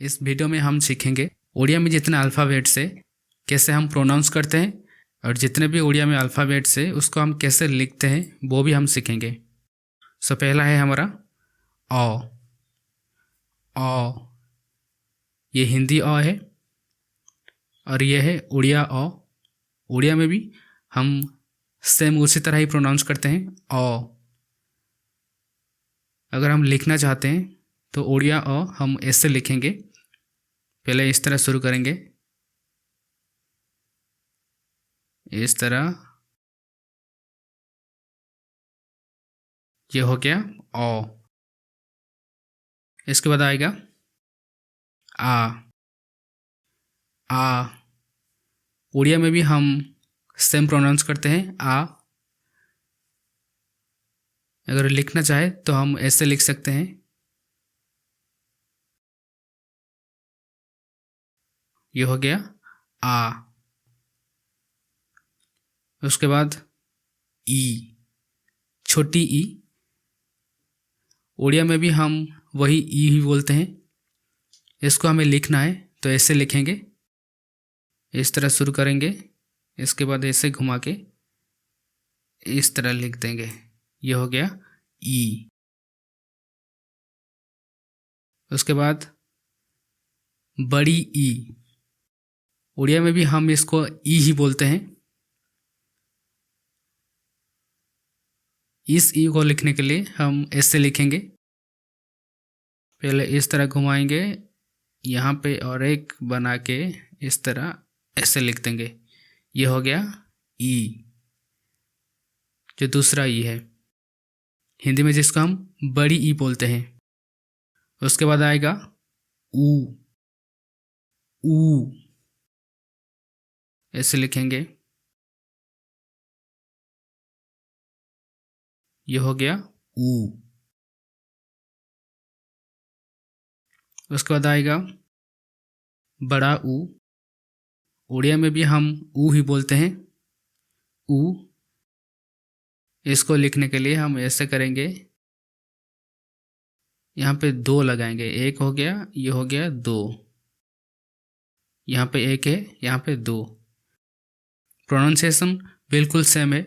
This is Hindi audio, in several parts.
इस वीडियो में हम सीखेंगे उड़िया में जितने अल्फ़ाबेट्स है कैसे हम प्रोनाउंस करते हैं और जितने भी उड़िया में अल्फ़ाबेट्स है उसको हम कैसे लिखते हैं वो भी हम सीखेंगे। सो पहला है हमारा अ। अ ये हिंदी अ है और ये है उड़िया अ। उड़िया में भी हम सेम उसी तरह ही प्रोनाउंस करते हैं अ। अगर हम लिखना चाहते हैं तो उड़िया अ हम ऐसे लिखेंगे। पहले इस तरह शुरू करेंगे, इस तरह। ये हो गया अ। इसके बाद आएगा आ। आ उड़िया में भी हम सेम प्रोनाउंस करते हैं आ। अगर लिखना चाहे तो हम ऐसे लिख सकते हैं, ये हो गया आ। उसके बाद ई, छोटी ई। उड़िया में भी हम वही ई ही बोलते हैं। इसको हमें लिखना है तो ऐसे लिखेंगे, इस तरह शुरू करेंगे, इसके बाद ऐसे घुमा के इस तरह लिख देंगे, ये हो गया ई। उसके बाद बड़ी ई। उड़िया में भी हम इसको ई ही बोलते हैं। इस ई को लिखने के लिए हम ऐसे लिखेंगे, पहले इस तरह घुमाएंगे, यहाँ पे और एक बना के इस तरह ऐसे लिख देंगे, ये हो गया ई। जो दूसरा ई है हिंदी में जिसको हम बड़ी ई बोलते हैं। उसके बाद आएगा ऊ। ऊ ऐसे लिखेंगे, ये हो गया ऊ। उसके बाद आएगा बड़ा ऊ। उड़िया में भी हम ऊ ही बोलते हैं, ऊ। इसको लिखने के लिए हम ऐसे करेंगे, यहाँ पे दो लगाएंगे, एक हो गया, ये हो गया दो। यहाँ पे एक है, यहाँ पे दो। प्रोनाउंसिएशन बिल्कुल सेम है।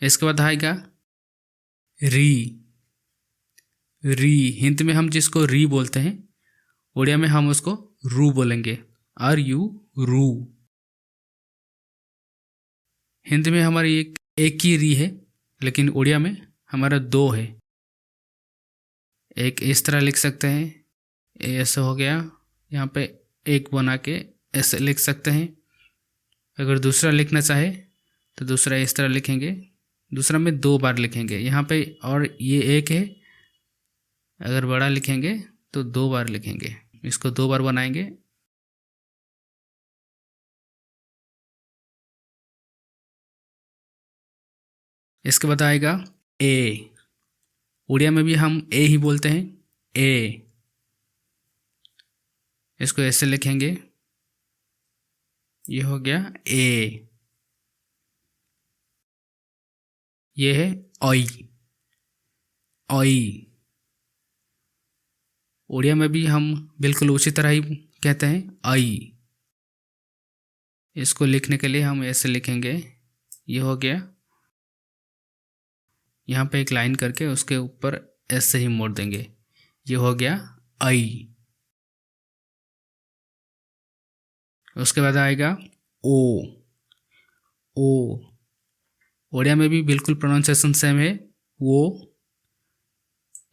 इसके बाद आएगा री। री हिंदी में हम जिसको री बोलते हैं, उड़िया में हम उसको रू बोलेंगे, आर यू, रू। हिंदी में हमारी एक ही री है, लेकिन उड़िया में हमारा दो है। एक इस तरह लिख सकते हैं, ऐसे हो गया, यहाँ पे एक बना के ऐसे लिख सकते हैं। अगर दूसरा लिखना चाहे तो दूसरा इस तरह लिखेंगे, दूसरा में दो बार लिखेंगे यहाँ पे, और ये एक है। अगर बड़ा लिखेंगे तो दो बार लिखेंगे, इसको दो बार बनाएंगे। इसके बाद आएगा ए। उड़िया में भी हम ए ही बोलते हैं, ए। इसको ऐसे लिखेंगे, ये हो गया ए। ये है ओई। ओई उड़िया में भी हम बिल्कुल उसी तरह ही कहते हैं, आई। इसको लिखने के लिए हम ऐसे लिखेंगे, ये हो गया, यहाँ पे एक लाइन करके उसके ऊपर ऐसे ही मोड़ देंगे, ये हो गया आई। उसके बाद आएगा ओ। ओ उड़िया में भी बिल्कुल प्रोनाउंसिएशन सेम है, वो।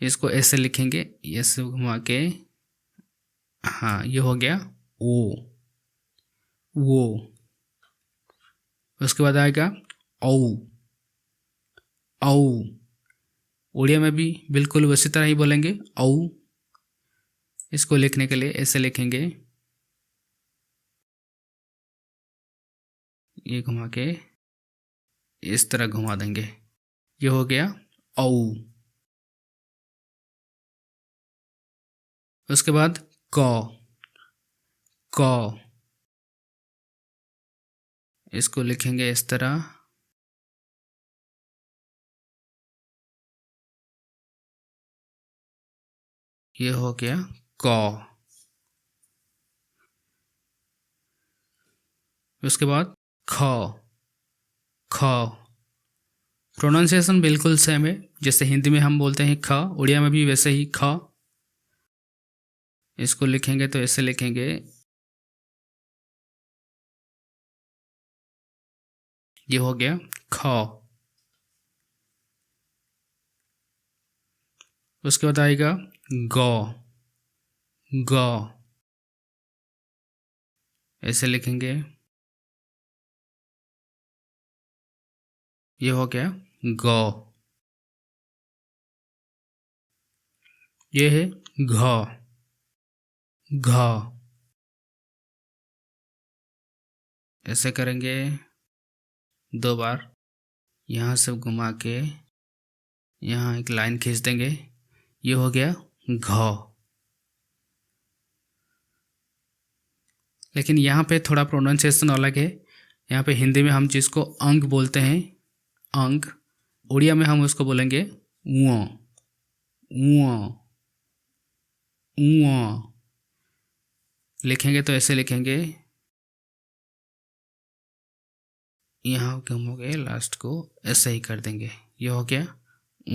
इसको ऐसे लिखेंगे, ऐसे घुमा के, हाँ, ये हो गया ओ, वो। उसके बाद आएगा औ। औ उड़िया में भी बिल्कुल उसी तरह ही बोलेंगे, औ। इसको लिखने के लिए ऐसे लिखेंगे, ये घुमा के इस तरह घुमा देंगे, ये हो गया औ। उसके बाद क। क इसको लिखेंगे इस तरह, ये हो गया क। उसके बाद ख। ख प्रोनाउंसिएशन बिल्कुल सेम है, जैसे हिंदी में हम बोलते हैं ख, उड़िया में भी वैसे ही ख। इसको लिखेंगे तो ऐसे लिखेंगे, ये हो गया ख। उसके बाद आएगा ग। ग ऐसे लिखेंगे, ये हो गया ग। ये है घ। घ ऐसे करेंगे 2 बार, यहाँ से घुमा के यहाँ एक लाइन खींच देंगे, ये हो गया घ। लेकिन यहाँ पे थोड़ा प्रोनाउंसिएशन अलग है। यहाँ पे हिंदी में हम जिसको अंग बोलते हैं, अंग, उड़िया में हम उसको बोलेंगे उ। उ उ लिखेंगे तो ऐसे लिखेंगे, यहाँ घूमोगे लास्ट को ऐसे ही कर देंगे, ये हो गया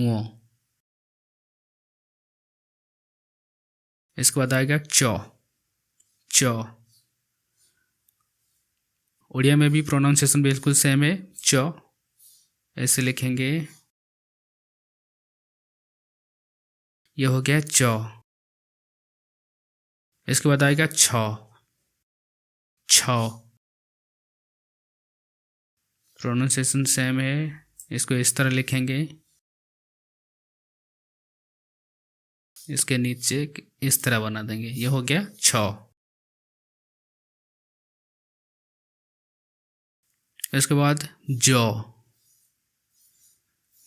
उ। इसके बाद आएगा च। च उड़िया में भी प्रोनाउंसिएशन बिल्कुल सेम है, च ऐसे लिखेंगे, ये हो गया च। इसके बाद आएगा छ। छ प्रोनाउंसिएशन सेम है, इसको इस तरह लिखेंगे, इसके नीचे इस तरह बना देंगे, ये हो गया छ। इसके बाद जौ।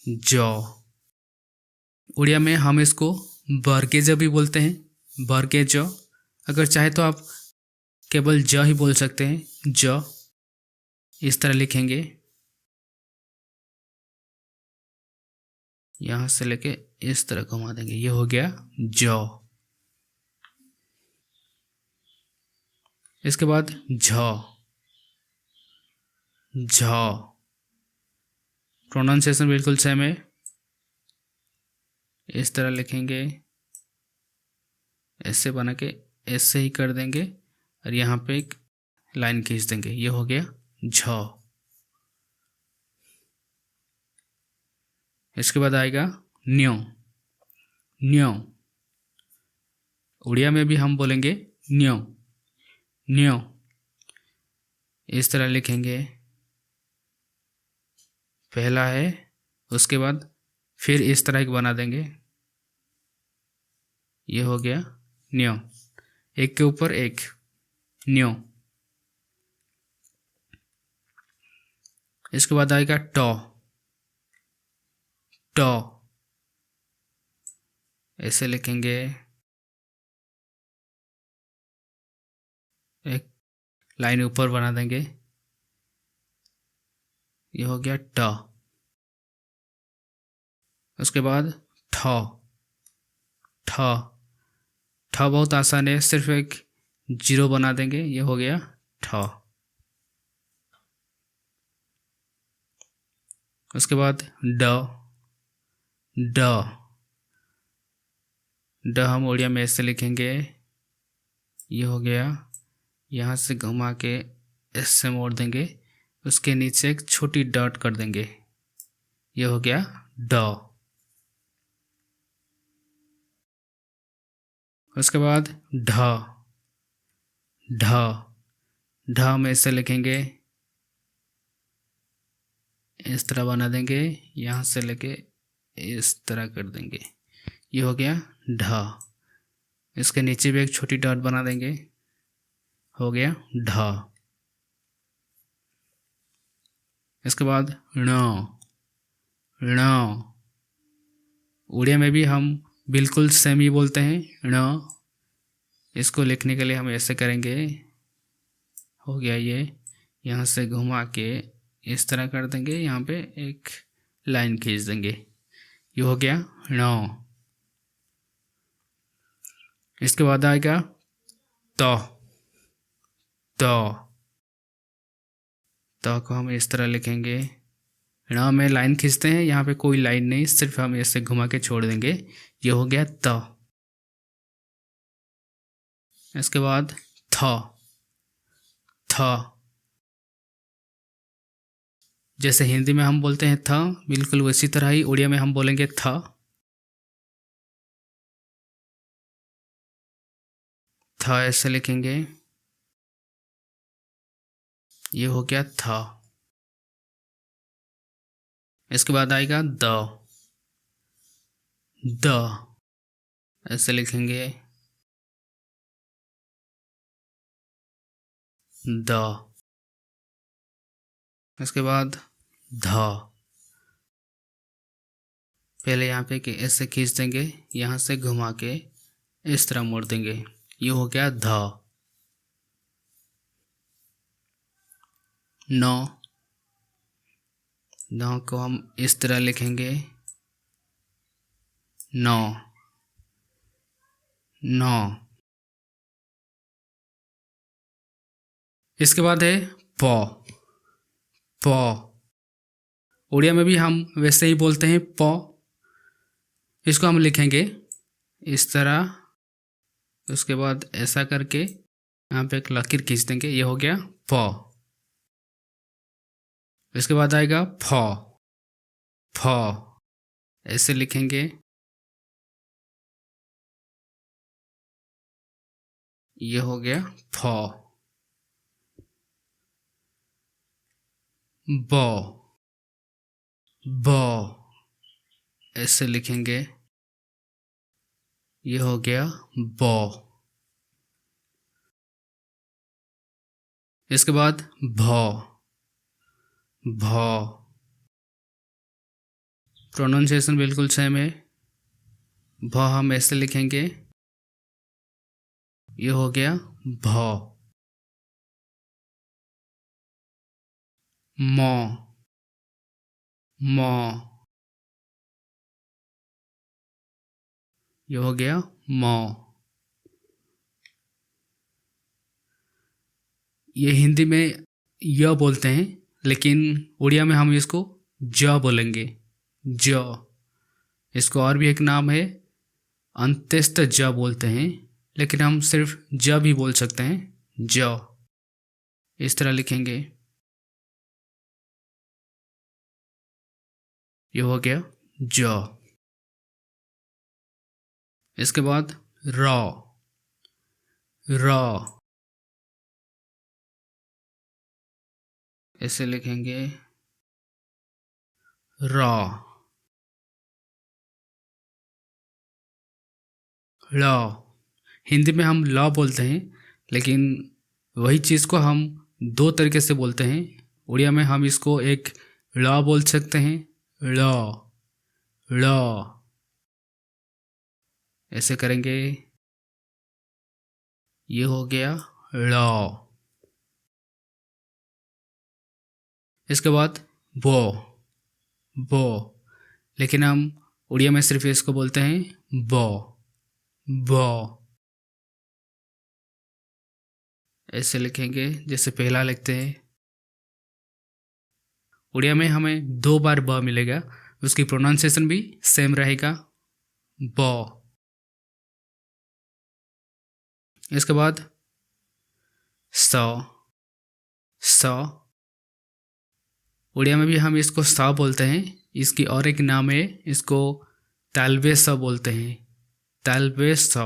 जौ उड़िया में हम इसको बरगे ज भी बोलते हैं, बरगे ज। अगर चाहे तो आप केवल ज ही बोल सकते हैं, ज इस तरह लिखेंगे, यहाँ से लेके इस तरह घुमा देंगे, ये हो गया जौ। इसके बाद झ। झ प्रोनाउंसिएशन बिल्कुल सेम है, इस तरह लिखेंगे, ऐसे बना के ऐसे ही कर देंगे और यहाँ पे एक लाइन खींच देंगे, ये हो गया झ। इसके बाद आएगा न्यो। न्यो उड़िया में भी हम बोलेंगे न्यो। न्यो इस तरह लिखेंगे, पहला है, उसके बाद फिर इस तरह एक बना देंगे, ये हो गया न्यो, एक के ऊपर एक, न्यो। इसके बाद आएगा टॉ। टॉ ऐसे लिखेंगे, एक लाइन ऊपर बना देंगे, ये हो गया ट। उसके बाद ठ। ठ ठ बहुत आसान है, सिर्फ एक जीरो बना देंगे, ये हो गया ठ। उसके बाद ड। ड ड हम उड़िया में ऐसे लिखेंगे, ये हो गया, यहाँ से घुमा के ऐसे मोड़ देंगे, उसके नीचे एक छोटी डॉट कर देंगे, ये हो गया ड। उसके बाद ढ। ढ ढ हम ऐसे लिखेंगे, इस तरह बना देंगे, यहाँ से लेके इस तरह कर देंगे, ये हो गया ढ। इसके नीचे भी एक छोटी डॉट बना देंगे, हो गया ढ। इसके बाद ण। ण उड़िया में भी हम बिल्कुल सेम ही बोलते हैं, ण। इसको लिखने के लिए हम ऐसे करेंगे, हो गया ये, यहाँ से घुमा के इस तरह कर देंगे, यहाँ पे एक लाइन खींच देंगे, ये हो गया ण। इसके बाद आएगा त। त को हम इस तरह लिखेंगे। ण में लाइन खींचते हैं, यहाँ पे कोई लाइन नहीं, सिर्फ हम ऐसे घुमा के छोड़ देंगे। ये हो गया त। इसके बाद थ। जैसे हिंदी में हम बोलते हैं थ, बिल्कुल उसी तरह ही उड़िया में हम बोलेंगे थ। ऐसे लिखेंगे। ये हो गया था। इसके बाद आएगा द। ऐसे लिखेंगे द। इसके बाद ध। पहले यहाँ पे कि ऐसे खींच देंगे, यहाँ से घुमा के इस तरह मोड़ देंगे। ये हो गया ध। न को हम इस तरह लिखेंगे न। इसके बाद है प। उड़िया में भी हम वैसे ही बोलते हैं प। इसको हम लिखेंगे इस तरह, उसके बाद ऐसा करके यहाँ पे एक लकीर खींच देंगे। ये हो गया प। इसके बाद आएगा फ। ऐसे लिखेंगे। ये हो गया फ। ब। ऐसे लिखेंगे। ये हो गया ब। इसके बाद भ। प्रोनाउंसिएशन बिल्कुल सेम है। भ हम ऐसे लिखेंगे। ये हो गया भ। म। ये हो गया म। ये हिंदी में य बोलते हैं, लेकिन उड़िया में हम इसको ज बोलेंगे। ज। इसको और भी एक नाम है अंत्यस्थ ज बोलते हैं, लेकिन हम सिर्फ ज भी बोल सकते हैं। ज इस तरह लिखेंगे। ये हो गया ज। इसके बाद र। ऐसे लिखेंगे र। हिंदी में हम ल बोलते हैं, लेकिन वही चीज़ को हम दो तरीके से बोलते हैं। उड़िया में हम इसको एक ल बोल सकते हैं, ल। ऐसे करेंगे। ये हो गया ल। इसके बाद बो। लेकिन हम उड़िया में सिर्फ इसको बोलते हैं ब। ऐसे लिखेंगे जैसे पहला लिखते हैं। उड़िया में हमें 2 बार ब मिलेगा, उसकी प्रोनाउंसिएशन भी सेम रहेगा, ब। इसके बाद स। उड़िया में भी हम इसको स बोलते हैं। इसकी और एक नाम है, इसको तालबे स बोलते हैं, तालबे स।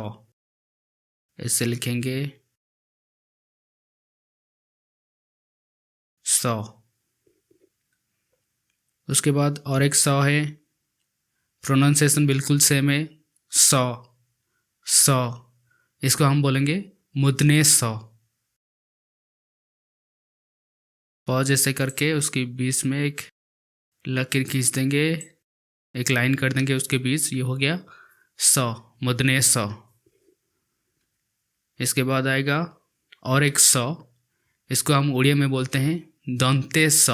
ऐसे लिखेंगे स। उसके बाद और एक स है, प्रोनाउंसिएशन बिल्कुल सेम है, स। इसको हम बोलेंगे मुदने स। प जैसे करके उसके बीच में एक लकीर खींच देंगे, एक लाइन कर देंगे उसके बीच। ये हो गया स, मुदने स। इसके बाद आएगा और एक स, इसको हम उड़िया में बोलते हैं दंते स।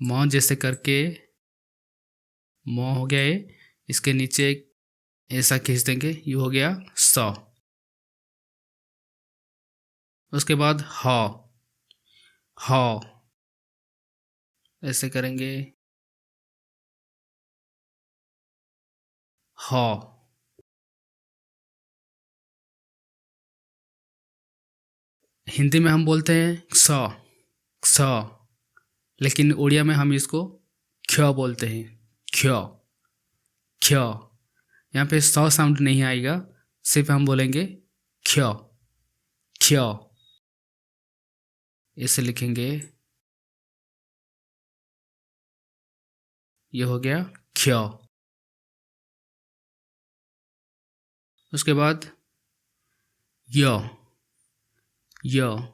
म जैसे करके म हो गया है, इसके नीचे एक ऐसा खींच देंगे, ये हो गया स। उसके बाद ह, ह ऐसे करेंगे, ह। हिंदी में हम बोलते हैं स, स, लेकिन उड़िया में हम इसको क्ष बोलते हैं, क्ष, क्ष। यहाँ पे स साउंड नहीं आएगा, सिर्फ हम बोलेंगे क्ष, क्ष। इसे लिखेंगे, ये हो गया क्ष। उसके बाद य, य।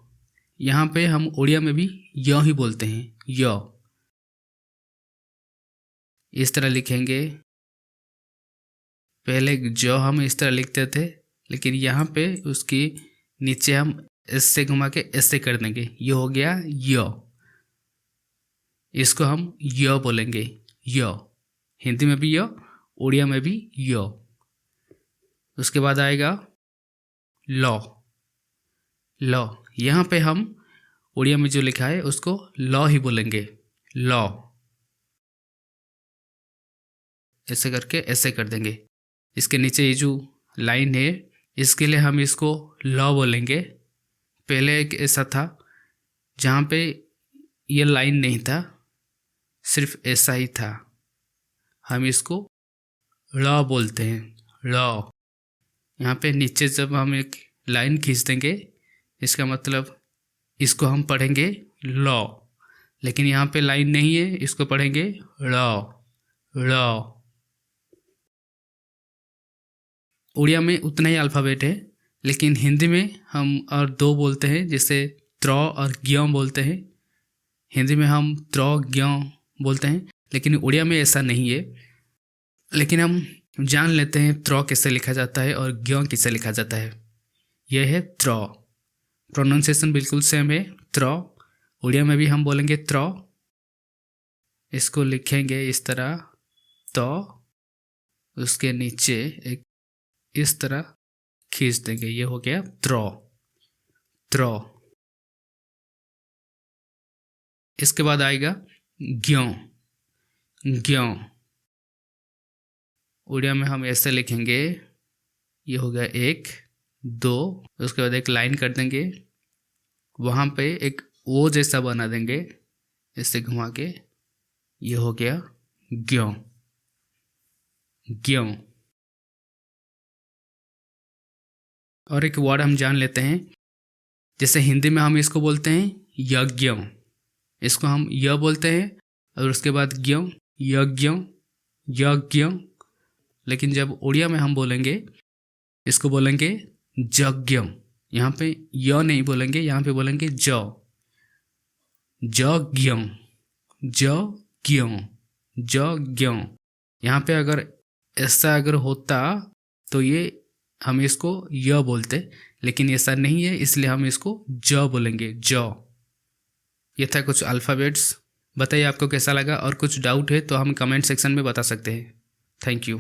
यहाँ पे हम उड़िया में भी य ही बोलते हैं, य। इस तरह लिखेंगे। पहले जो हम इस तरह लिखते थे, लेकिन यहाँ पे उसकी नीचे हम एस से घुमा के ऐसे कर देंगे, ये हो गया य। इसको हम य बोलेंगे, य। हिंदी में भी य, उड़िया में भी य। उसके बाद आएगा ल, ल। यहाँ पे हम उड़िया में जो लिखा है उसको ल ही बोलेंगे, ल। ऐसे करके ऐसे कर देंगे। इसके नीचे ये जो लाइन है, इसके लिए हम इसको ल बोलेंगे। पहले एक ऐसा था जहाँ पे ये लाइन नहीं था, सिर्फ ऐसा ही था, हम इसको ल बोलते हैं, ल। यहाँ पे नीचे जब हम एक लाइन खींच देंगे, इसका मतलब इसको हम पढ़ेंगे ल, लेकिन यहाँ पे लाइन नहीं है, इसको पढ़ेंगे र, र। उड़िया में उतना ही अल्फ़ाबेट है, लेकिन हिंदी में हम और दो बोलते हैं, जैसे त्र और ज्ञ बोलते हैं। हिंदी में हम त्र ज्ञ बोलते हैं, लेकिन उड़िया में ऐसा नहीं है। लेकिन हम जान लेते हैं त्र कैसे लिखा जाता है और ज्ञ कैसे लिखा जाता है। यह है त्र। प्रोनाउंसिएशन बिल्कुल सेम है, त्र। उड़िया में भी हम बोलेंगे त्र। इसको लिखेंगे इस तरह, तो उसके नीचे एक इस तरह खींच देंगे, ये हो गया त्र, त्र। इसके बाद आएगा ज्ञ, ज्ञ। उड़िया में हम ऐसे लिखेंगे, ये हो गया 1 2। उसके बाद एक लाइन कर देंगे, वहाँ पे एक ओ जैसा बना देंगे, इससे घुमा के, ये हो गया ज्ञ, ज्ञ। और एक वर्ड हम जान लेते हैं, जैसे हिंदी में हम इसको बोलते हैं यज्ञ, इसको हम य बोलते हैं, और उसके बाद ज्ञ, यज्ञ, यज्ञ। लेकिन जब उड़िया में हम बोलेंगे, इसको बोलेंगे यज्ञ। यहाँ पे य नहीं बोलेंगे, यहाँ पे बोलेंगे ज, यज्ञ, यज्ञ, यज्ञ। यहाँ पे अगर ऐसा अगर होता तो ये हम इसको य बोलते, लेकिन ऐसा नहीं है, इसलिए हम इसको ज बोलेंगे, ज। ये था कुछ अल्फ़ाबेट्स। बताइए आपको कैसा लगा, और कुछ डाउट है तो हम कमेंट सेक्शन में बता सकते हैं। Thank you.